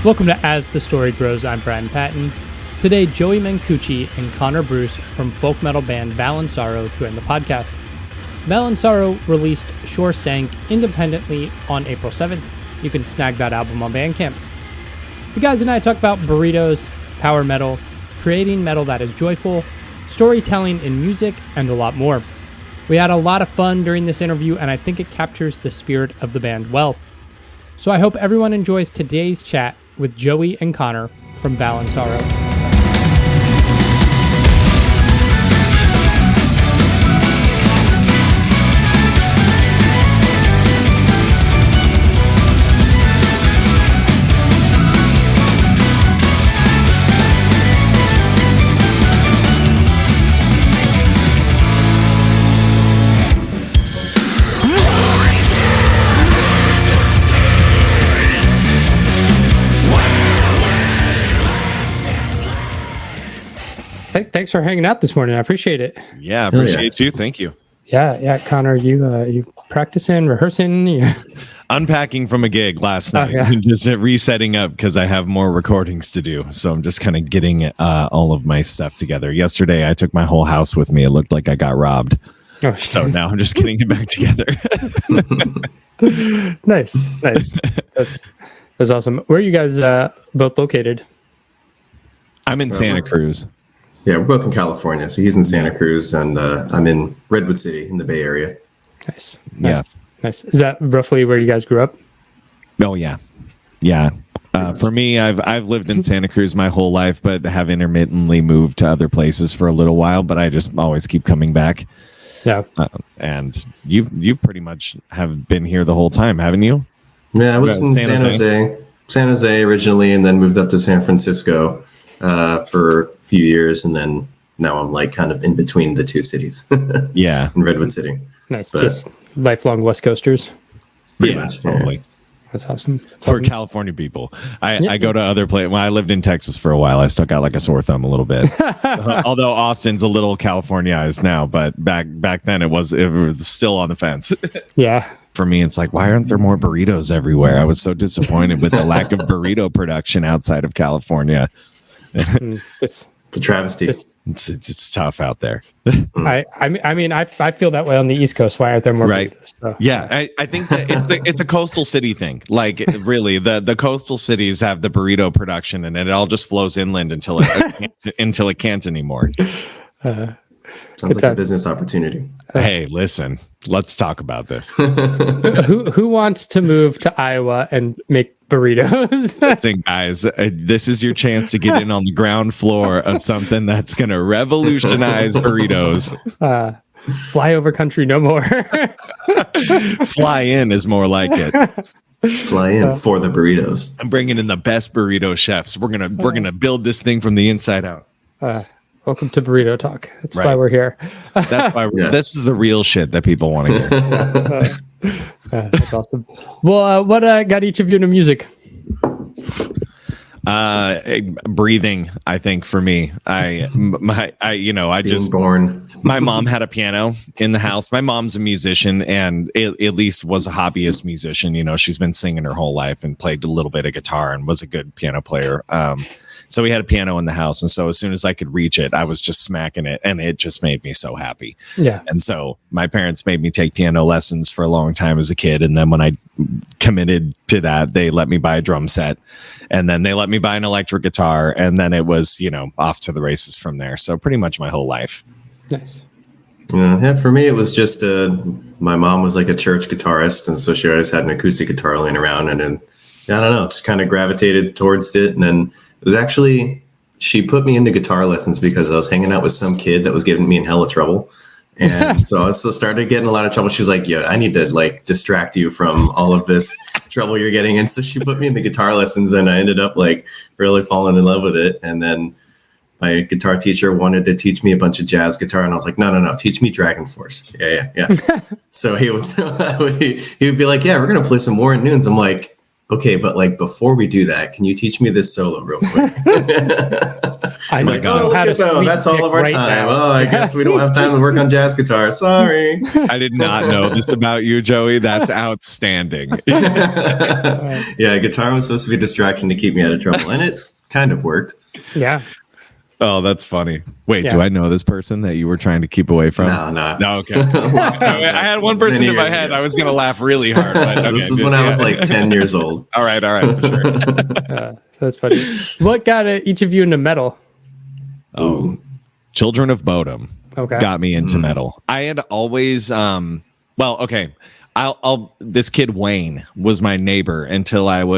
Welcome to As the Story Grows. I'm Brian Patton. Today, Joey Mencucci and Connor Bruce from folk metal band Valensorow join the podcast. Valensorow released Shorestank independently on April 7th. You can snag that album on Bandcamp. The guys and I talk about burritos, power metal, creating metal that is joyful, storytelling in music, and a lot more. We had a lot of fun during this interview, and I think it captures the spirit of the band well. So I hope everyone enjoys today's chat with Joey and Connor from Valensorow. Thanks for hanging out this morning. I appreciate it. Yeah, appreciate you. Thank you. Yeah. Connor, you practicing, rehearsing? Yeah. Unpacking from a gig last night. Just resetting up because I have more recordings to do. So I'm just kind of getting all of my stuff together. Yesterday, I took my whole house with me. It looked like I got robbed. Oh, so now I'm just getting it back together. Nice. That's awesome. Where are you guys both located? I'm in Santa Cruz. Yeah, we're both in California. So he's in Santa Cruz, and I'm in Redwood City in the Bay Area. Nice. Is that roughly where you guys grew up? Oh, yeah. For me, I've lived in Santa Cruz my whole life, but have intermittently moved to other places for a little while. But I just always keep coming back. Yeah. And you pretty much have been here the whole time, haven't you? Yeah, I was in San Jose originally, and then moved up to San Francisco for a few years, and then now I'm like kind of in between the two cities. Yeah, in Redwood City. Nice, just lifelong West Coasters. Pretty much, totally. That's awesome. For California people, I go to other places. When I lived in Texas for a while, I still got like a sore thumb a little bit. Although Austin's a little Californiaized now, but back then it was still on the fence. Yeah. For me, it's like, why aren't there more burritos everywhere? I was so disappointed with the lack of burrito production outside of California. It's a travesty. It's tough out there. I feel that way on the East Coast. Why aren't there more? Right. So, yeah. I think that it's a coastal city thing. Like really, the coastal cities have the burrito production, and it all just flows inland until it can't anymore. Sounds like a business opportunity. Hey, listen, let's talk about this. Who wants to move to Iowa and make burritos? Listen, guys, this is your chance to get in on the ground floor of something that's going to revolutionize burritos. Flyover country no more. Fly in is more like it. Fly in for the burritos. I'm bringing in the best burrito chefs. We're gonna build this thing from the inside out. Welcome to Burrito Talk. That's why we're here. That's why this is the real shit that people want to hear. That's awesome. Well, what got each of you into music? Breathing, I think, for me. My mom had a piano in the house. My mom's a musician, and at least was a hobbyist musician. You know, she's been singing her whole life and played a little bit of guitar and was a good piano player. So we had a piano in the house, and so as soon as I could reach it, I was just smacking it, and it just made me so happy. Yeah. And so my parents made me take piano lessons for a long time as a kid, and then when I committed to that, they let me buy a drum set, and then they let me buy an electric guitar, and then it was, off to the races from there. So pretty much my whole life. Nice. Yeah, for me, it was just my mom was like a church guitarist, and so she always had an acoustic guitar laying around, and then I don't know, just kind of gravitated towards it, and then it was actually, she put me into guitar lessons because I was hanging out with some kid that was giving me in hella trouble. And so I started getting a lot of trouble. She's like, yeah, I need to like distract you from all of this trouble you're getting. And so she put me in the guitar lessons, and I ended up like really falling in love with it. And then my guitar teacher wanted to teach me a bunch of jazz guitar. And I was like, no, teach me Dragon Force. Yeah. So he would be like, yeah, we're going to play some Warren Nunes. I'm like, okay, but like before we do that, can you teach me this solo real quick? I'm like, oh, look at that. That's all of our time. Oh, I guess we don't have time to work on jazz guitar. Sorry. I did not know this about you, Joey. That's outstanding. Yeah, guitar was supposed to be a distraction to keep me out of trouble, and it kind of worked. Yeah. Oh, that's funny. Wait, Yeah. do I know this person that you were trying to keep away from? No. Okay. I had one person in my head. I was going to laugh really hard. But okay, this is when I was like 10 years old. All right, for sure. That's funny. What got each of you into metal? Oh, Children of Bodom got me into metal. I had always, I'll this kid Wayne was my neighbor until I'm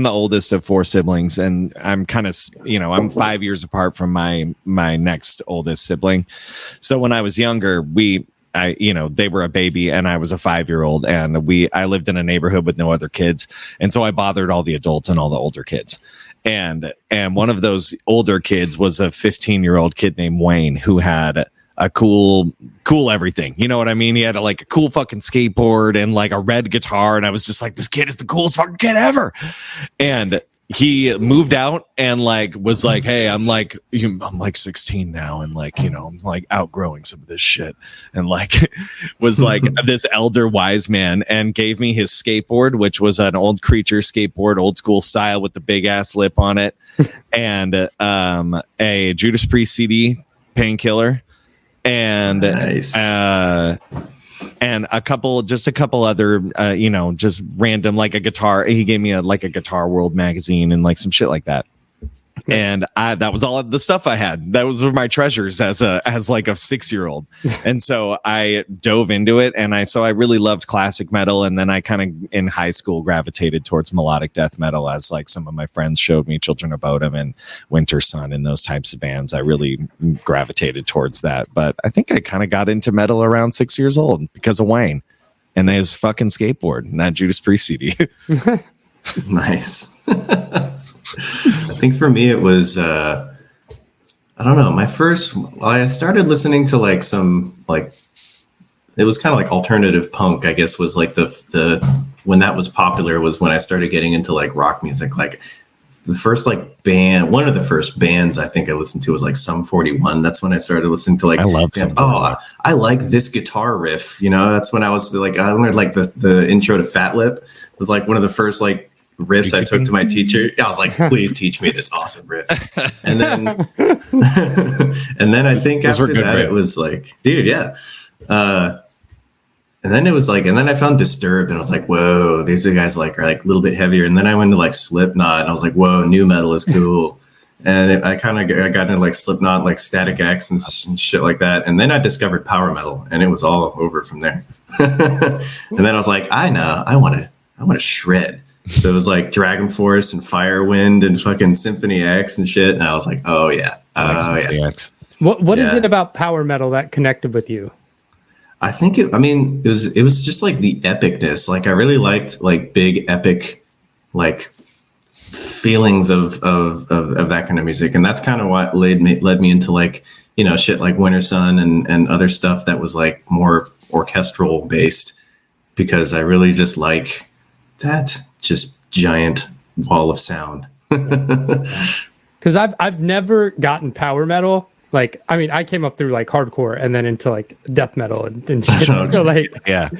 the oldest of 4 siblings, and I'm kind of, I'm 5 years apart from my next oldest sibling. So when I was younger, they were a baby and I was a 5-year-old, and I lived in a neighborhood with no other kids. And so I bothered all the adults and all the older kids. And one of those older kids was a 15-year-old kid named Wayne who had a cool everything. You know what I mean? He had a cool fucking skateboard and like a red guitar. And I was just like, this kid is the coolest fucking kid ever. And he moved out and was like, hey, I'm 16 now. And I'm outgrowing some of this shit. And was this elder wise man, and gave me his skateboard, which was an old Creature skateboard, old school style with the big ass lip on it. And a Judas Priest CD, Painkiller. And nice. And a couple other just random, a guitar. He gave me a Guitar World magazine and some shit like that. And that was all of the stuff I had. That was my treasures as a 6-year-old. And so I dove into it, and I really loved classic metal. And then I kind of in high school gravitated towards melodic death metal, as some of my friends showed me Children of Bodom and Winter Sun and those types of bands. I really gravitated towards that. But I think I kind of got into metal around 6 years old because of Wayne and his fucking skateboard and that Judas Priest CD. Nice. I think for me it was I don't know, I started listening to some it was kind of alternative punk, I guess, was the when that was popular was when I started getting into rock music. The first band, one of the first bands I think I listened to was Sum 41. That's when I started listening to I love bands. I like this guitar riff, that's when I was I learned the intro to Fat Lip. It was one of the first riffs I took to my teacher. I was like, please teach me this awesome riff. And then and then I think after that riffs. It was dude, yeah. And then it was and then I found Disturbed, and I was like, whoa, these guys are a little bit heavier. And then I went to Slipknot, and I was like, whoa, new metal is cool. And I got into Slipknot, Static X and shit like that. And then I discovered power metal, and it was all over from there. And then I was like, I want to shred. So it was Dragon Force and Firewind and fucking Symphony X and shit. And I was like, oh yeah. Yeah. What is it about power metal that connected with you? I think it was just the epicness. I really liked big epic feelings of that kind of music. And that's kind of what led me into shit like Winter Sun and other stuff that was more orchestral based, because I really just that just giant wall of sound. Because I've never gotten power metal. I came up through hardcore and then into death metal and shit. So yeah.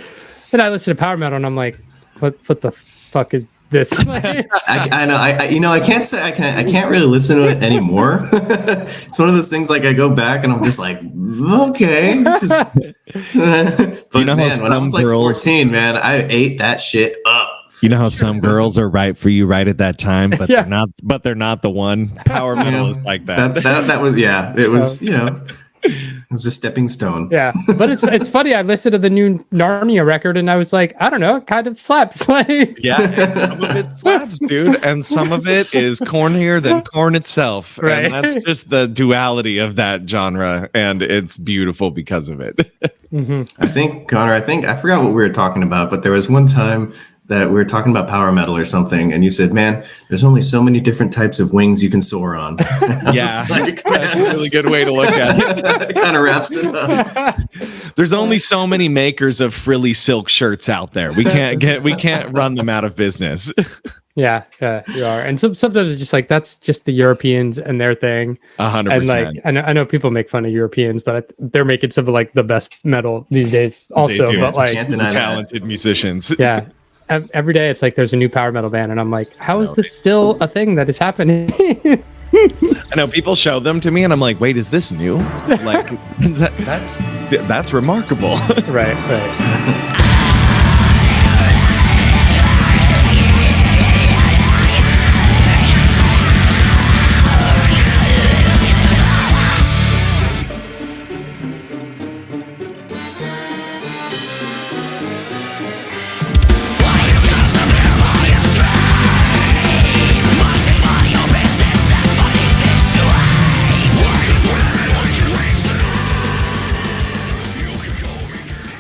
Then I listen to power metal and I'm like, what the fuck is this? I know. I can't really listen to it anymore. It's one of those things I go back and I'm just okay. This is... But when I was 14, man, I ate that shit up. You know how some girls are right for you right at that time, but they're not. But they're not the one. Power metal is like that. That was It was it was a stepping stone. Yeah, but it's funny. I listened to the new Narnia record and I was like, I don't know, it kind of slaps. Yeah, some of it slaps, dude, and some of it is cornier than corn itself. Right, and that's just the duality of that genre, and it's beautiful because of it. I think, Connor. I forgot what we were talking about, but there was one time that we were talking about power metal or something, and you said, "Man, there's only so many different types of wings you can soar on." Yeah, that's a really good way to look at it. It kind of wraps it up. There's only so many makers of frilly silk shirts out there. We can't run them out of business. Yeah, you are. And sometimes it's just like that's just the Europeans and their thing. 100%. And like I know people make fun of Europeans, but they're making some of like the best metal these days. Also, but like talented musicians. Yeah, every day it's like there's a new power metal band, and I'm like, how is this still a thing that is happening? I know people show them to me, and I'm like, wait, is this new? Like that's remarkable. Right.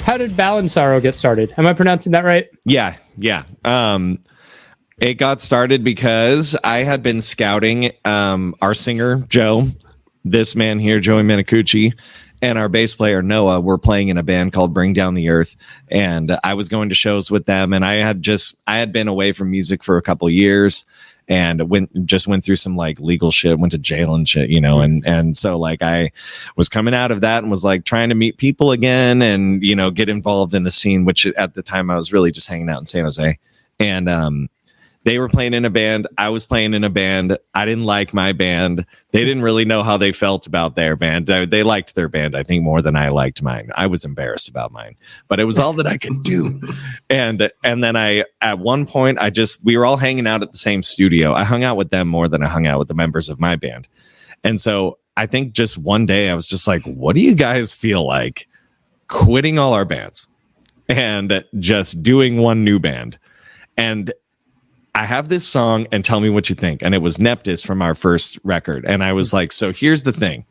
How did Valensorow get started? Am I pronouncing that right? Yeah. It got started because I had been scouting our singer, Joe, this man here, Joey Mencucci, and our bass player, Noah, were playing in a band called Bring Down the Earth. And I was going to shows with them. And I had been away from music for a couple of years and went through some like legal shit, went to jail and shit, you know, and so like I was coming out of that and was like trying to meet people again and, you know, get involved in the scene, which at the time I was really just hanging out in San Jose. And they were playing in a band. I was playing in a band. I didn't like my band. They didn't really know how they felt about their band. They liked their band, I think, more than I liked mine. I was embarrassed about mine, but it was all that I could do. And then at one point, we were all hanging out at the same studio. I hung out with them more than I hung out with the members of my band. And so I think just one day I was just like, what do you guys feel like quitting all our bands and just doing one new band? And I have this song and tell me what you think. And it was Neptus from our first record. And I was like, so here's the thing.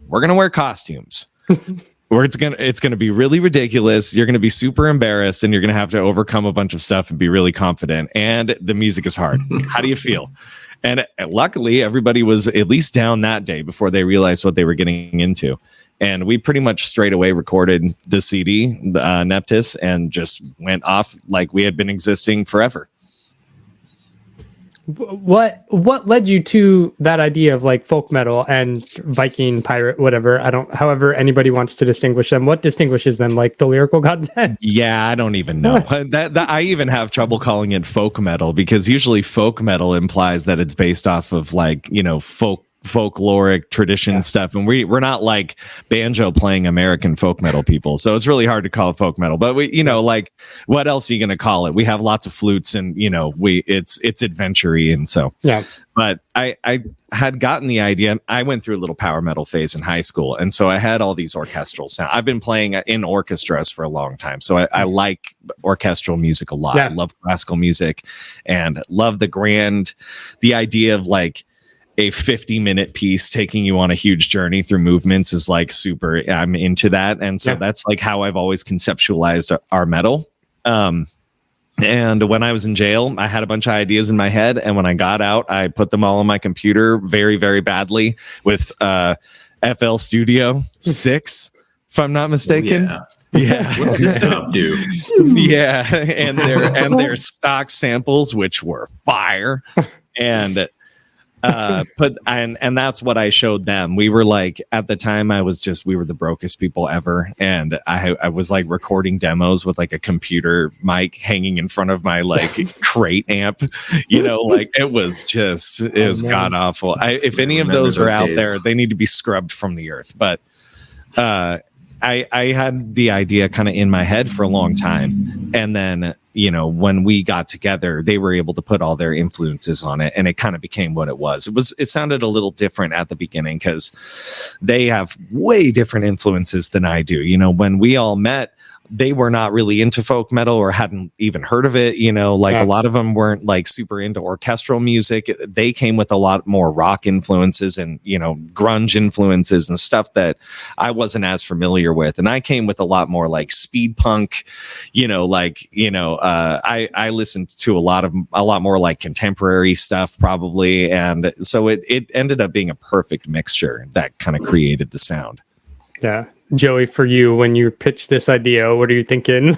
We're going to wear costumes. It's going to be really ridiculous. You're going to be super embarrassed and you're going to have to overcome a bunch of stuff and be really confident. And the music is hard. How do you feel? And luckily everybody was at least down that day before they realized what they were getting into. And we pretty much straight away recorded the CD, Neptus, and just went off like we had been existing forever. What led you to that idea of like folk metal and Viking, pirate, whatever? However anybody wants to distinguish them. What distinguishes them? Like the lyrical content? Yeah, I don't even know. that I even have trouble calling it folk metal because usually folk metal implies that it's based off of like, you know, folkloric tradition stuff, and we're not like banjo playing American folk metal people, so it's really hard to call it folk metal. But we, you know, like what else are you going to call it? We have lots of flutes, and you know, it's adventure-y, and so yeah. But I had gotten the idea. I went through a little power metal phase in high school, and so I had all these orchestral sound. I've been playing in orchestras for a long time, so I like orchestral music a lot. Yeah. I love classical music, and love the idea of like a 50-minute piece taking you on a huge journey through movements is like super. I'm into that. And so that's like how I've always conceptualized our metal. And when I was in jail, I had a bunch of ideas in my head. And when I got out, I put them all on my computer very, very badly with FL Studio 6, if I'm not mistaken. Oh, yeah. What's this stuff do? Yeah. And their stock samples, which were fire. And and that's what I showed them. We were like, at the time we were the brokest people ever. And I was like recording demos with like a computer mic hanging in front of my like crate amp, you know, like it was god awful. If any of those are out there, they need to be scrubbed from the earth. But, I had the idea kind of in my head for a long time. And then, you know, when we got together, they were able to put all their influences on it. And it kind of became what it was. It sounded a little different at the beginning because they have way different influences than I do. You know, when we all met, they were not really into folk metal or hadn't even heard of it. You know, like a lot of them weren't like super into orchestral music. They came with a lot more rock influences and, you know, grunge influences and stuff that I wasn't as familiar with. And I came with a lot more like speed punk, you know, like, you know, I listened to a lot more like contemporary stuff probably. And so it ended up being a perfect mixture that kind of created the sound. Yeah. Joey, for you, when you pitched this idea, what are you thinking?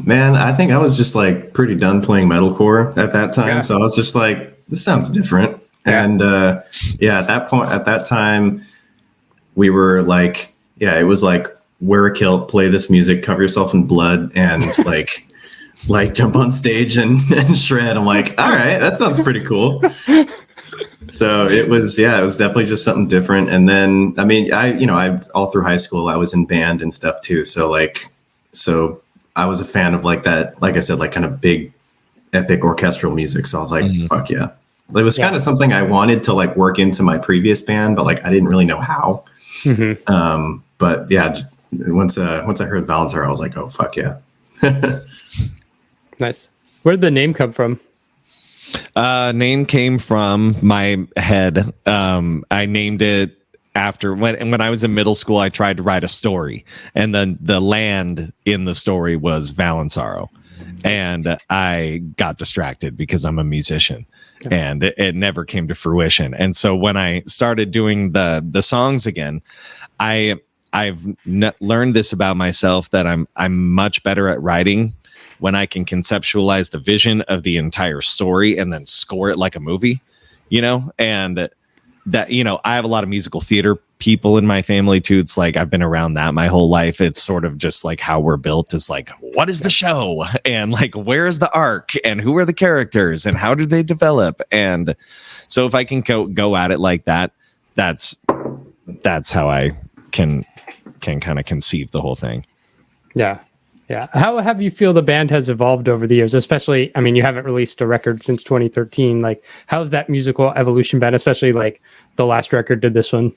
Man, I think I was just like pretty done playing metalcore at that time. Yeah. So I was just like, this sounds different. Yeah. And at that time, we were like, it was like, wear a kilt, play this music, cover yourself in blood, and like jump on stage and shred. I'm like, all right, that sounds pretty cool. So it was definitely just something different. And then, I mean, I all through high school, I was in band and stuff too. So I was a fan of like that, like I said, like kind of big, epic orchestral music. So I was like, fuck yeah. It was kind of something I wanted to like work into my previous band, but like, I didn't really know how. Mm-hmm. But yeah, once I heard Valensorow, I was like, oh, fuck yeah. Nice. Where'd the name come from? Name came from my head. I named it after when I was in middle school. I tried to write a story, and then the land in the story was Valensorow, and I got distracted because I'm a musician, and it never came to fruition. And so when I started doing the songs again, I've learned this about myself, that I'm much better at writing when I can conceptualize the vision of the entire story and then score it like a movie, you know, and that, you know, I have a lot of musical theater people in my family too. It's like, I've been around that my whole life. It's sort of just like how we're built is like, what is the show? And like, where is the arc and who are the characters and how do they develop? And so if I can go at it like that, that's how I can kind of conceive the whole thing. Yeah. Yeah. How have you feel the band has evolved over the years? Especially, I mean, you haven't released a record since 2013. Like, how's that musical evolution been? Especially like the last record did this one.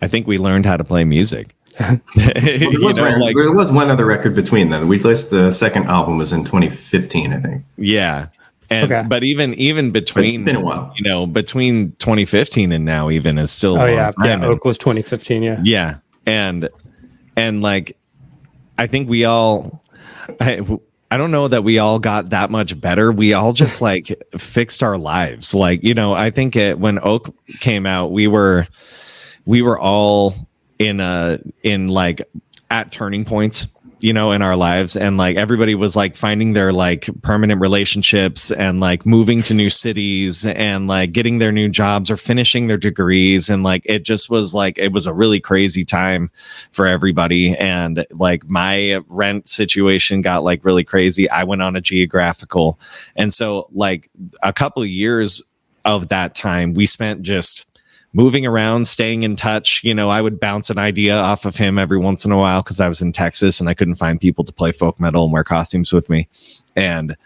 I think we learned how to play music. There was one other record between them. We released the second album was in 2015, I think. Yeah. And but even between, it's been a while. You know, between 2015 and now even is still Oak was 2015, yeah. And like, I think we all, I don't know that we all got that much better. We all just like fixed our lives. Like, you know, I think when Oak came out, we were all in like at turning points, you know, in our lives. And like everybody was like finding their like permanent relationships and like moving to new cities and like getting their new jobs or finishing their degrees. And like, it just was like, it was a really crazy time for everybody. And like my rent situation got like really crazy. I went on a geographical. And so like a couple of years of that time we spent just moving around, staying in touch. You know, I would bounce an idea off of him every once in a while because I was in Texas and I couldn't find people to play folk metal and wear costumes with me. And,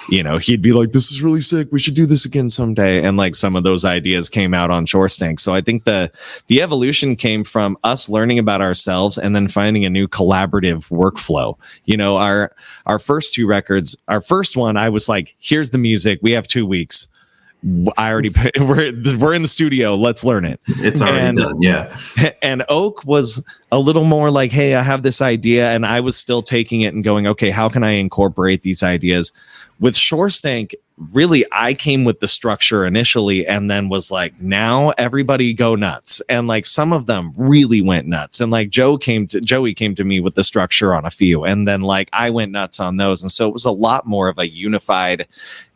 you know, he'd be like, this is really sick. We should do this again someday. And like some of those ideas came out on Shorestank. So I think the evolution came from us learning about ourselves and then finding a new collaborative workflow. You know, our first two records, our first one, I was like, here's the music. We have 2 weeks. We're in the studio. Let's learn it. It's already done. Yeah. And Oak was a little more like, hey, I have this idea, and I was still taking it and going, okay, how can I incorporate these ideas? With Shorestank, really, I came with the structure initially and then was like, now everybody go nuts. And like some of them really went nuts. And like Joey came to me with the structure on a few. And then like I went nuts on those. And so it was a lot more of a unified,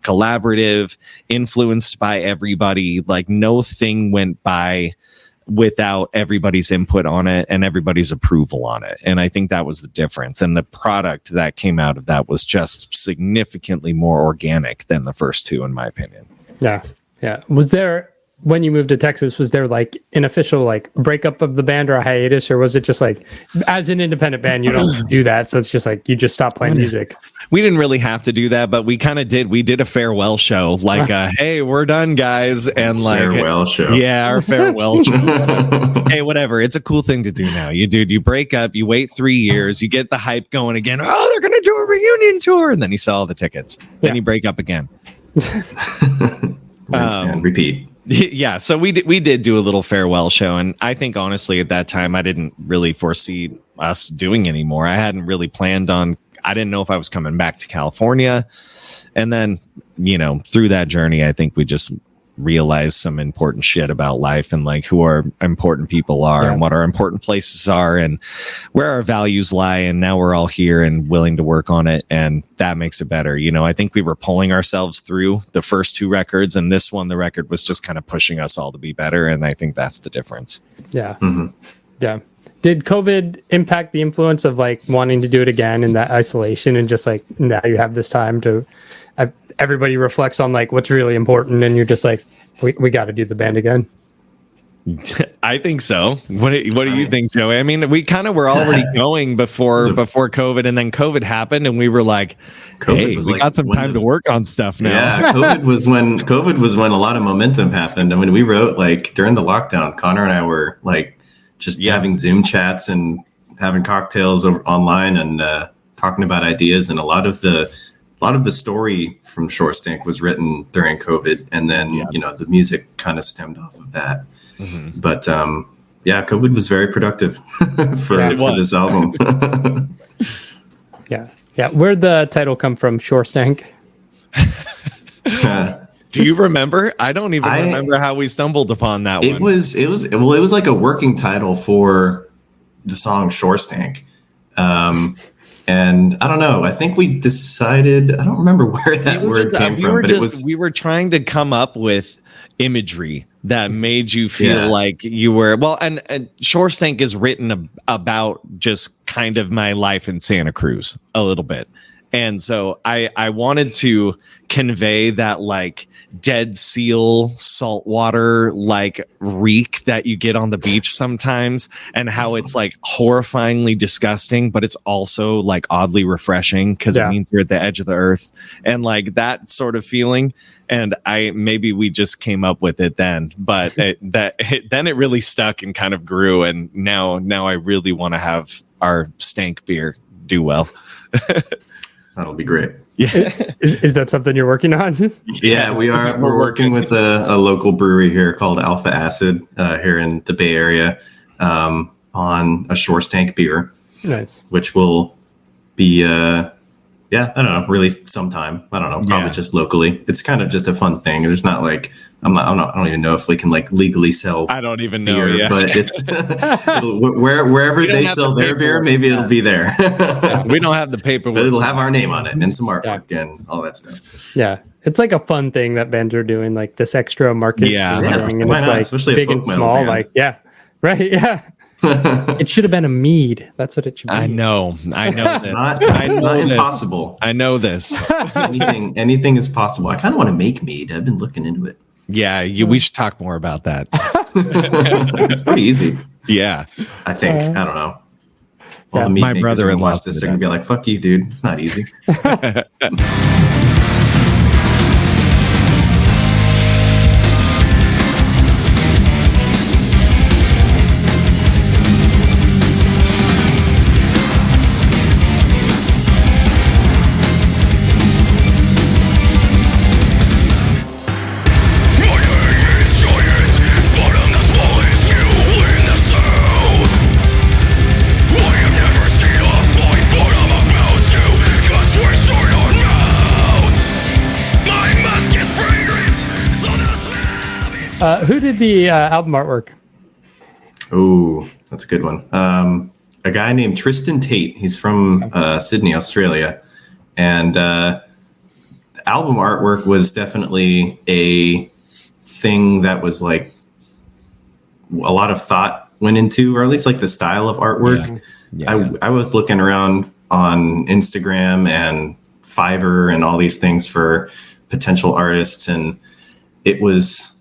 collaborative, influenced by everybody. Like no thing went by without everybody's input on it and everybody's approval on it. And I think that was the difference. And the product that came out of that was just significantly more organic than the first two, in my opinion. Yeah. Yeah. Was there when you moved to Texas, was there like an official like breakup of the band or a hiatus, or was it just like as an independent band you don't do that, so it's just like you just stop playing music? We didn't really have to do that, but we kind of did. We did a farewell show, like, "Hey, we're done, guys," and like farewell show. Yeah, our farewell show. Hey, whatever. It's a cool thing to do now. You break up, you wait 3 years, you get the hype going again. Oh, they're gonna do a reunion tour, and then you sell all the tickets. Then you break up again. And repeat. Yeah, so we did do a little farewell show, and I think honestly at that time I didn't really foresee us doing anymore. I hadn't really planned on. I didn't know if I was coming back to California, and then through that journey, I think we just realized some important shit about life and like who our important people are and what our important places are and where our values lie. And now we're all here and willing to work on it, and that makes it better. I think we were pulling ourselves through the first 2 records, and this one, the record, was just kind of pushing us all to be better, and I think that's the difference. Yeah. Yeah. Did COVID impact the influence of like wanting to do it again in that isolation, and just like now you have this time to everybody reflects on like what's really important, and you're just like, we got to do the band again? I think so. What do you think, Joey? I mean, we kind of were already going before COVID, and then COVID happened, and we were like, "Hey, we got some time to work on stuff now." Yeah, COVID was when a lot of momentum happened. I mean, we wrote like during the lockdown. Connor and I were like just having Zoom chats and having cocktails online and talking about ideas, and a lot of the story from Shorestank was written during COVID, and then the music kind of stemmed off of that. Mm-hmm. But COVID was very productive for this album. Yeah. Where'd the title come from, Shorestank? Do you remember? I don't even remember how we stumbled upon that one. It was like a working title for the song Shorestank. And I don't know. I think we decided. I don't remember where that word came from. We were trying to come up with imagery that made you feel like you were and Shorestank is written about just kind of my life in Santa Cruz a little bit, and so I wanted to convey that like dead seal saltwater like reek that you get on the beach sometimes, and how it's like horrifyingly disgusting, but it's also like oddly refreshing because it means you're at the edge of the earth, and like that sort of feeling. And maybe we just came up with it then, but then it really stuck and kind of grew, and now I really want to have our stank beer do well. That'll be great. Yeah. Is that something you're working on? Yeah, we are. We're working with a local brewery here called Alpha Acid here in the Bay Area on a Shorestank beer. Nice. Which will be, I don't know, released sometime. I don't know, probably just locally. It's kind of just a fun thing. There's not like, I don't even know if we can like legally sell. I don't even know. Beer, but it's wherever they sell their beer, maybe it'll be there. We don't have the paperwork, but it'll have our name on it and some artwork and all that stuff. Yeah, it's like a fun thing that bands are doing, like this extra market. And it's like especially big and small. Band. Like right. It should have been a mead. That's what it should be. I know this. It's not impossible. I know this. Anything is possible. I kind of want to make mead. I've been looking into it. Yeah, we should talk more about that. It's pretty easy. Yeah, I think. I don't know. All my brother-in-law this thing and be like, "Fuck you, dude. It's not easy." Who did the album artwork? Oh, that's a good one. A guy named Tristan Tate. He's from Sydney, Australia. And the album artwork was definitely a thing that was like a lot of thought went into, or at least like the style of artwork. I was looking around on Instagram and Fiverr and all these things for potential artists, and it was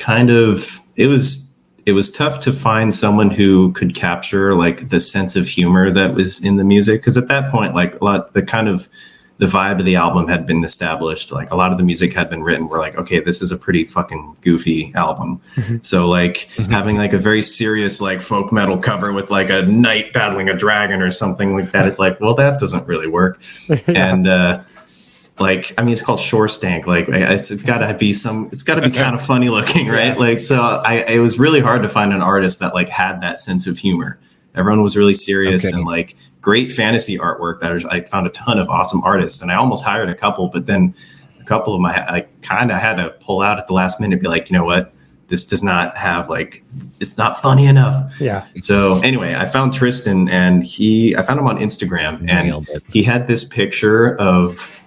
it was tough to find someone who could capture like the sense of humor that was in the music. Because at that point, like the vibe of the album had been established. Like a lot of the music had been written. We're like, okay, this is a pretty fucking goofy album. So like having like a very serious like folk metal cover with like a knight battling a dragon or something like that, it's like, well, that doesn't really work. And like, I mean, it's called Shorestank. Like it's got to be kind of funny looking, right? Like, so it was really hard to find an artist that like had that sense of humor. Everyone was really serious and like great fantasy artwork. I found a ton of awesome artists, and I almost hired a couple, but then a couple of I kind of had to pull out at the last minute and be like, you know what? This does not have like, it's not funny enough. Yeah. So anyway, I found Tristan, and I found him on Instagram, and he had this picture of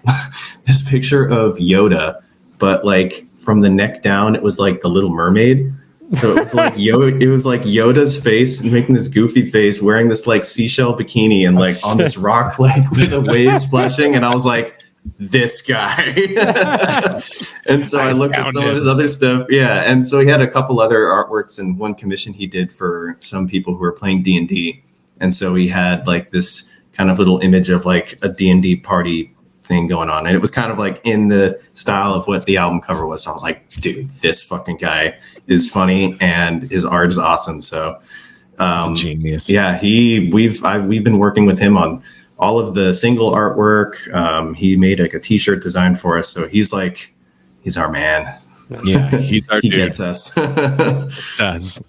Yoda, but like from the neck down, it was like the Little Mermaid. So it was like Yoda's face making this goofy face, wearing this like seashell bikini and like on this rock like with a wave splashing, and I was like, this guy. And so I looked at some of his other stuff. Yeah. And so he had a couple other artworks and one commission he did for some people who were playing D&D. And so he had like this kind of little image of like a D&D party thing going on. And it was kind of like in the style of what the album cover was. So I was like, dude, this fucking guy is funny and his art is awesome. So he's a genius. Yeah, we've been working with him on all of the single artwork. He made like a t-shirt design for us. So he's our man. Yeah, he's our he dude. Gets us. Does.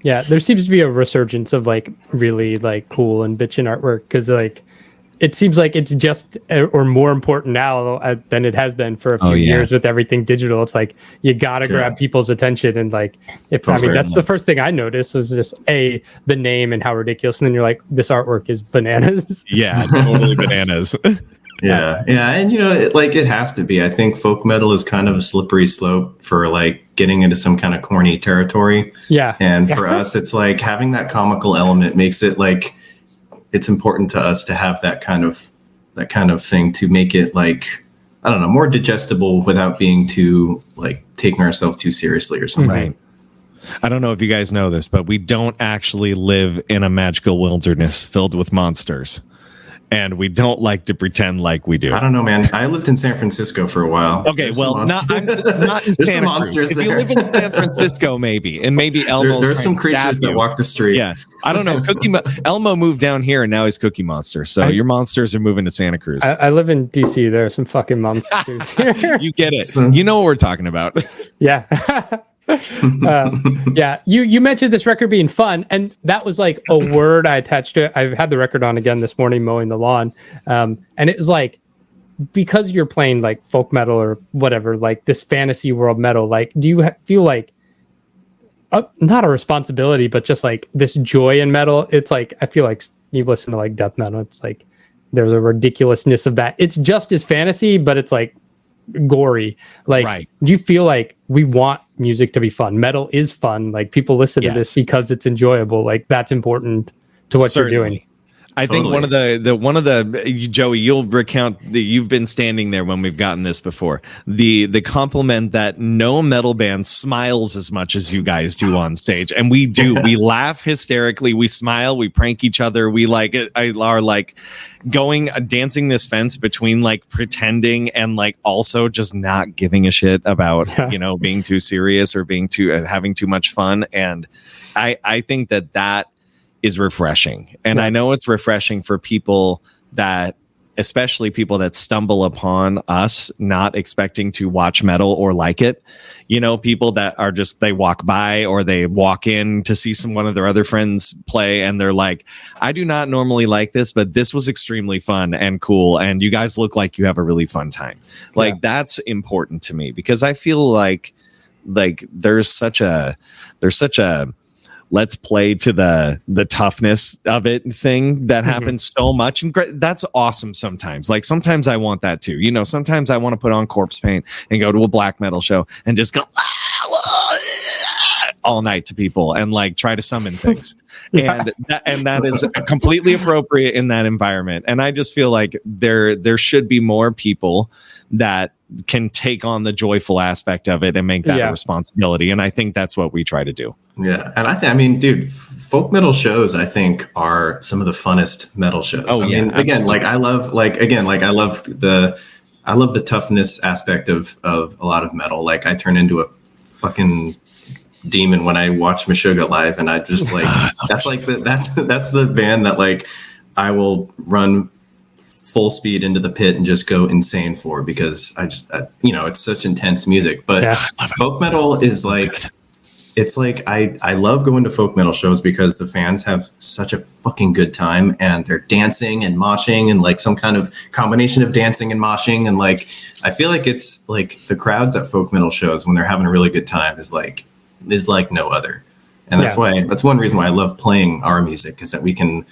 Yeah, there seems to be a resurgence of like really like cool and bitchin' artwork, because like it seems like it's just or more important now than it has been for a few years with everything digital. It's like you gotta grab people's attention, and like that's the first thing I noticed was just the name and how ridiculous, and then you're like, this artwork is bananas. Yeah, totally bananas. Yeah, and you know, it has to be. I think folk metal is kind of a slippery slope for like getting into some kind of corny territory. Yeah, and for us, it's like having that comical element makes it like it's important to us to have that kind of thing to make it like, I don't know, more digestible without being too like taking ourselves too seriously or something. Right. I don't know if you guys know this, but we don't actually live in a magical wilderness filled with monsters. And we don't like to pretend like we do. I don't know, man. I lived in San Francisco for a while. Okay, well, not in Santa Cruz. If you live in San Francisco, maybe, and maybe Elmo's there's some creatures that walk the street. Yeah, I don't know. Elmo moved down here, and now he's Cookie Monster. So your monsters are moving to Santa Cruz. I live in DC. There are some fucking monsters here. You get it. You know what we're talking about. Yeah. You mentioned this record being fun, and that was like a word I attached to it. I've had the record on again this morning mowing the lawn, and it was like, because you're playing like folk metal or whatever, like this fantasy world metal, like do you feel like not a responsibility, but just like this joy in metal? It's like, I feel like you've listened to like death metal, it's like there's a ridiculousness of that. It's just as fantasy, but it's like gory. Like, do you feel like we want music to be fun? Metal is fun. Like, people listen to this because it's enjoyable. Like, that's important to what you're doing. I think one of the Joey, you'll recount that you've been standing there when we've gotten this before. The compliment that no metal band smiles as much as you guys do on stage, and we do. We laugh hysterically, we smile, we prank each other. We are like dancing this fence between like pretending and like also just not giving a shit about being too serious or being having too much fun. And I think that is refreshing. And I know it's refreshing for people that, especially people that stumble upon us not expecting to watch metal or like it. People that are just, they walk by or they walk in to see one of their other friends play, and they're like, I do not normally like this, but this was extremely fun and cool, and you guys look like you have a really fun time. Like, that's important to me, because I feel like there's such a let's play to the toughness of it thing that happens so much. And that's awesome sometimes. Like, sometimes I want that too. Sometimes I want to put on corpse paint and go to a black metal show and just go all night to people and like try to summon things. And that is completely appropriate in that environment. And I just feel like there should be more people that can take on the joyful aspect of it and make that a responsibility. And I think that's what we try to do. Yeah. And I mean, dude, folk metal shows, I think, are some of the funnest metal shows. Oh, I mean, again, I love the toughness aspect of a lot of metal. Like, I turn into a fucking demon when I watch Meshuggah live, and I just like that's the band that like I will run full speed into the pit and just go insane for, because it's such intense music. But folk metal is like, it's like I love going to folk metal shows because the fans have such a fucking good time, and they're dancing and moshing, and like some kind of combination of dancing and moshing, and like I feel like it's like the crowds at folk metal shows when they're having a really good time is like no other. And that's one reason why I love playing our music, is that we can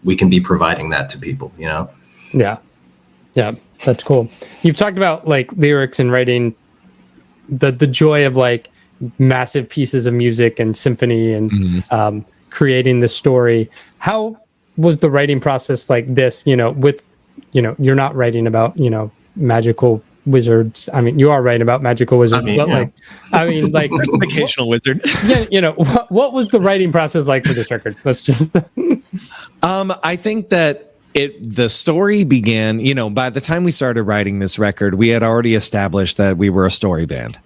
be providing that to people, you know? Yeah, that's cool. You've talked about like lyrics and writing, the joy of like massive pieces of music and symphony and creating the story. How was the writing process like this? With you're not writing about magical wizards. I mean, you are writing about magical wizards, but there's an occasional wizard. What was the writing process like for this record? Let's just. I think that the story began, by the time we started writing this record, we had already established that we were a story band.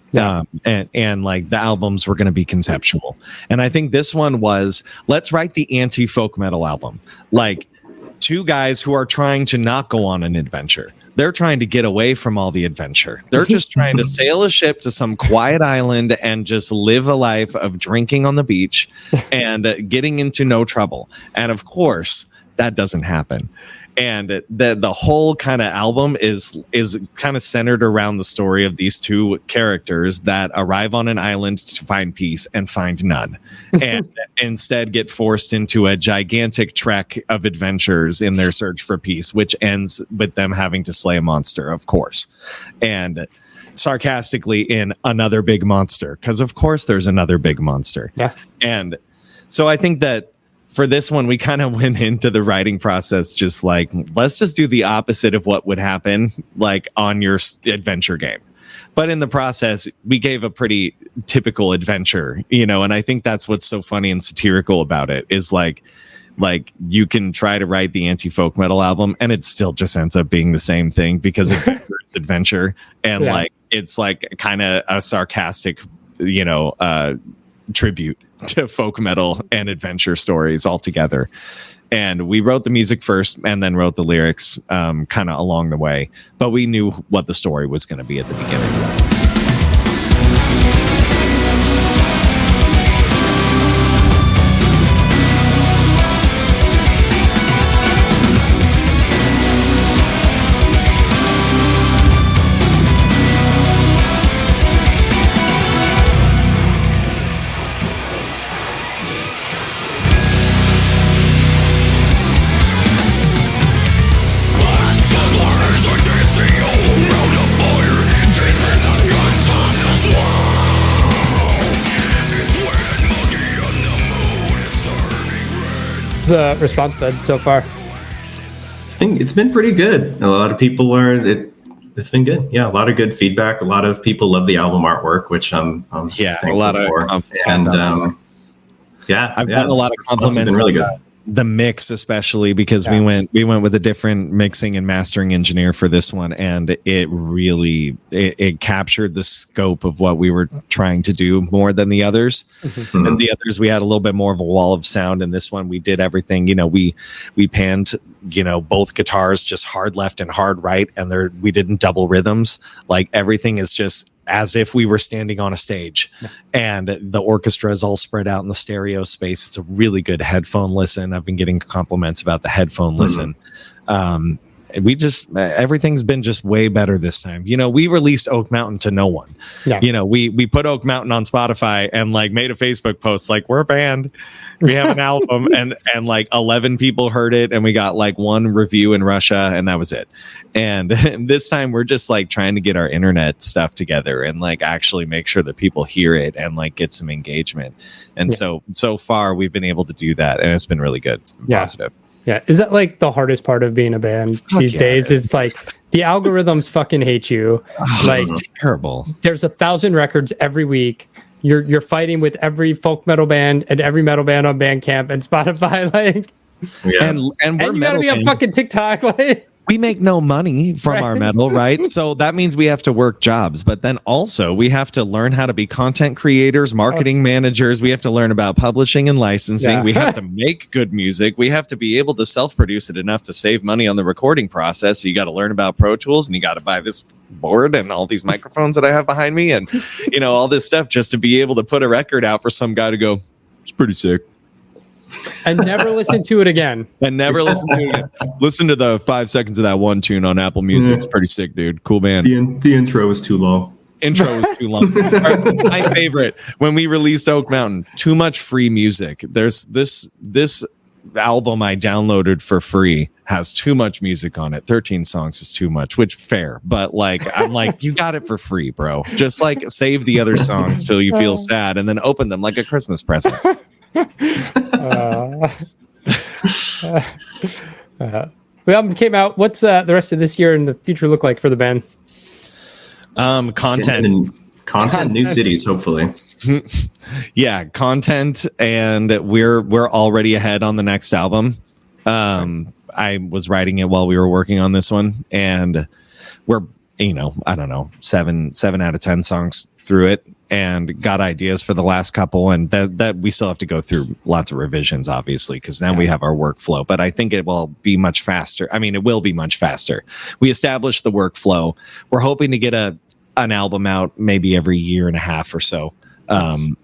And like the albums were going to be conceptual. And I think this one was, let's write the anti-folk metal album. Like, two guys who are trying to not go on an adventure. They're trying to get away from all the adventure. They're just trying to sail a ship to some quiet island and just live a life of drinking on the beach and getting into no trouble. And of course, that doesn't happen. And the whole kind of album is kind of centered around the story of these two characters that arrive on an island to find peace and find none, and instead get forced into a gigantic trek of adventures in their search for peace, which ends with them having to slay a monster, of course, and sarcastically in another big monster, because of course there's another big monster. And so I think that for this one, we kind of went into the writing process just like, let's just do the opposite of what would happen like on your adventure game. But in the process, we gave a pretty typical adventure, and I think that's what's so funny and satirical about it is like you can try to write the anti-folk metal album and it still just ends up being the same thing, because adventure is adventure. And like, it's like kind of a sarcastic, tribute to folk metal and adventure stories all together. And we wrote the music first and then wrote the lyrics kind of along the way, but we knew what the story was going to be at the beginning. The response been so far? It's been pretty good. A lot of people it's been good. Yeah, a lot of good feedback. A lot of people love the album artwork, which I'm thankful a lot for. I've gotten a lot of compliments. Been really good. The mix, especially because we went with a different mixing and mastering engineer for this one, and it really it captured the scope of what we were trying to do more than the others. And the others, we had a little bit more of a wall of sound, and this one we did everything. We panned both guitars just hard left and hard right, and we didn't double rhythms. Like, everything is just as if we were standing on a stage, and the orchestra is all spread out in the stereo space. It's a really good headphone listen. I've been getting compliments about the headphone listen. Everything's been just way better this time. We released Oak Mountain to no one. We put Oak Mountain on Spotify and like made a Facebook post like, we're a band, we have an album, and like 11 people heard it, and we got like one review in Russia, and that was it. And this time we're just like trying to get our internet stuff together and like actually make sure that people hear it and like get some engagement. And so far we've been able to do that, and it's been really good. It's been positive. Yeah. Is that like the hardest part of being a band these days? It's like The algorithms fucking hate you. Like, It's terrible. there's 1,000 records every week. You're fighting with every folk metal band and every metal band on Bandcamp and Spotify. Like, Yeah. And we're and you gotta metal be on band. fucking TikTok. Like, We make no money from our metal, right? So that means we have to work jobs, but then also we have to learn how to be content creators, marketing managers. We have to learn about publishing and licensing. Yeah. We have to make good music. We have to be able to self-produce it enough to save money on the recording process. So you got to learn about Pro Tools, and you got to buy this board and all these microphones that I have behind me, and all this stuff just to be able to put a record out for some guy to go, it's pretty sick. and never listen to it again. And never listen to it. Listen to the 5 seconds of that one tune on Apple Music. It's pretty sick, dude. Cool band. The intro was too long. Intro was too long. My favorite, when we released Oak Mountain, too much free music. There's this album I downloaded for free has too much music on it. 13 songs is too much, which fair. But like, I'm like, you got it for free, bro. Just like save the other songs till you feel sad and then open them like a Christmas present. The album came out. What's the rest of this year and the future look like for the band? Content, New cities, hopefully. yeah, content, and we're already ahead on the next album. I was writing it while we were working on this one, and we're I don't know, 7 out of 10 songs through it, and got ideas for the last couple, and that we still have to go through lots of revisions, obviously, because now we have our workflow. But I think it will be much faster. I mean, it will be much faster. We established the workflow. We're hoping to get an album out maybe every year and a half or so, and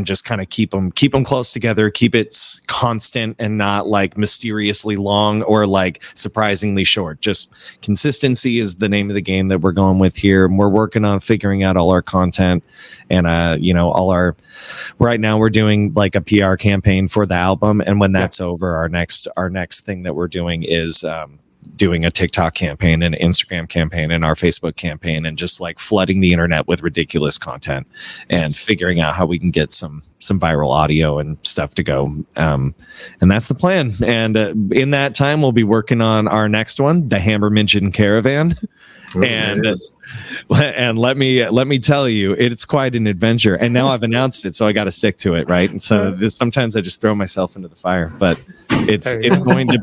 just kind of keep them close together, keep it constant and not like mysteriously long or like surprisingly short. Just consistency is the name of the game that we're going with here, and we're working on figuring out all our content and right now we're doing like a PR campaign for the album, and when that's over, our next thing that we're doing is doing a TikTok campaign and an Instagram campaign and our Facebook campaign, and just like flooding the internet with ridiculous content and figuring out how we can get some viral audio and stuff to go. And that's the plan. And in that time, we'll be working on our next one, the Hammer Minchon Caravan. And let me tell you, it's quite an adventure. And now I've announced it, so I got to stick to it, right? And so sometimes I just throw myself into the fire, but it's going to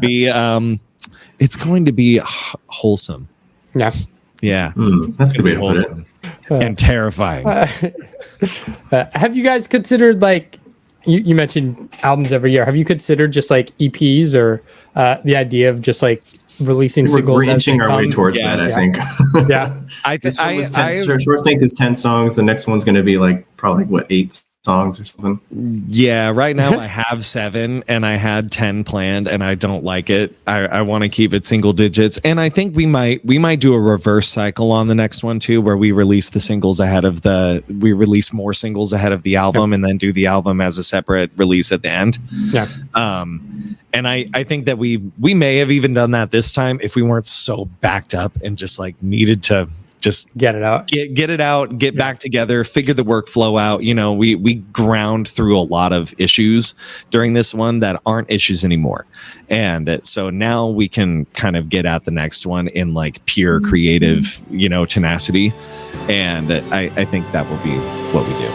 be wholesome. Yeah. That's gonna be wholesome and terrifying. Have you guys considered, like, you mentioned albums every year? Have you considered just like EPs or the idea of just like releasing singles? We're inching our way towards that, I think. Yeah. Shorestank is 10 songs. The next one's going to be like probably 8 songs or something. Yeah, right now I have 7 and I had 10 planned, and I don't like it. I want to keep it single digits, and I think we might do a reverse cycle on the next one too, where we release more singles ahead of the album, and then do the album as a separate release at the end. Yeah. And I think that we may have even done that this time if we weren't so backed up and just like needed to just get it out, get back together, figure the workflow out. We ground through a lot of issues during this one that aren't issues anymore. And so now we can kind of get at the next one in like pure creative, tenacity. And I think that will be what we do.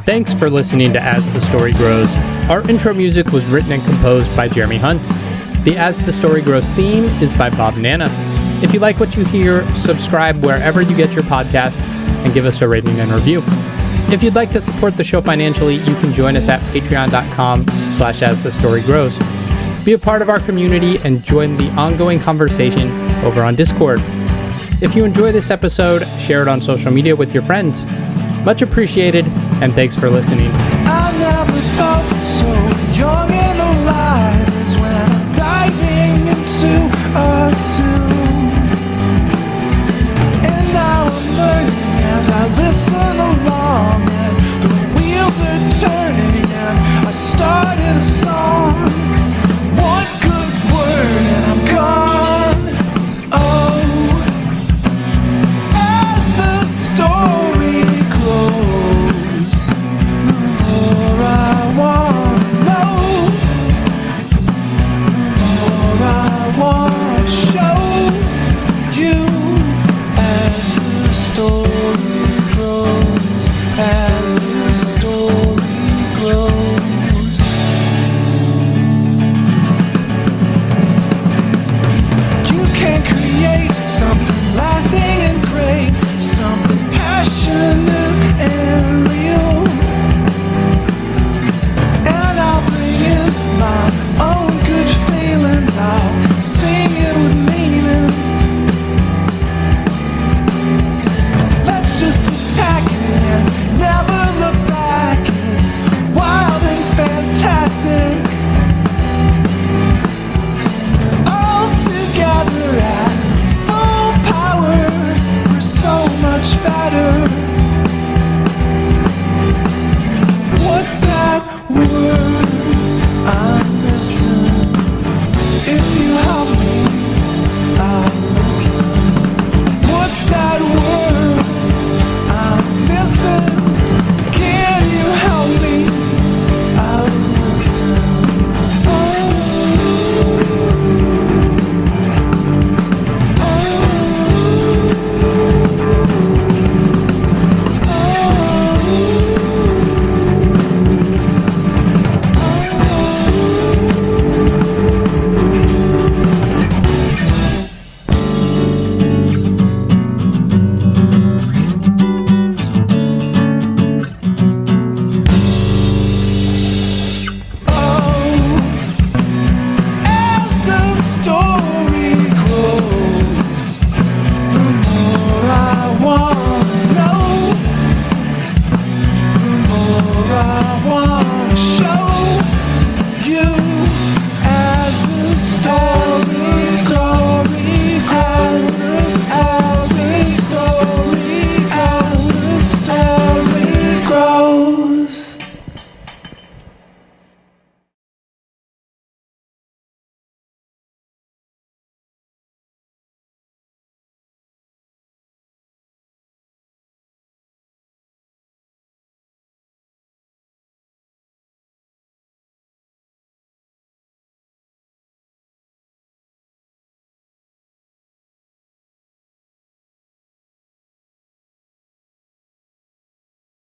Thanks for listening to As the Story Grows. Our intro music was written and composed by Jeremy Hunt. The As the Story Grows theme is by Bob Nana. If you like what you hear, subscribe wherever you get your podcasts and give us a rating and review. If you'd like to support the show financially, you can join us at patreon.com/asthestorygrows. Be a part of our community and join the ongoing conversation over on Discord. If you enjoy this episode, share it on social media with your friends. Much appreciated, and thanks for listening.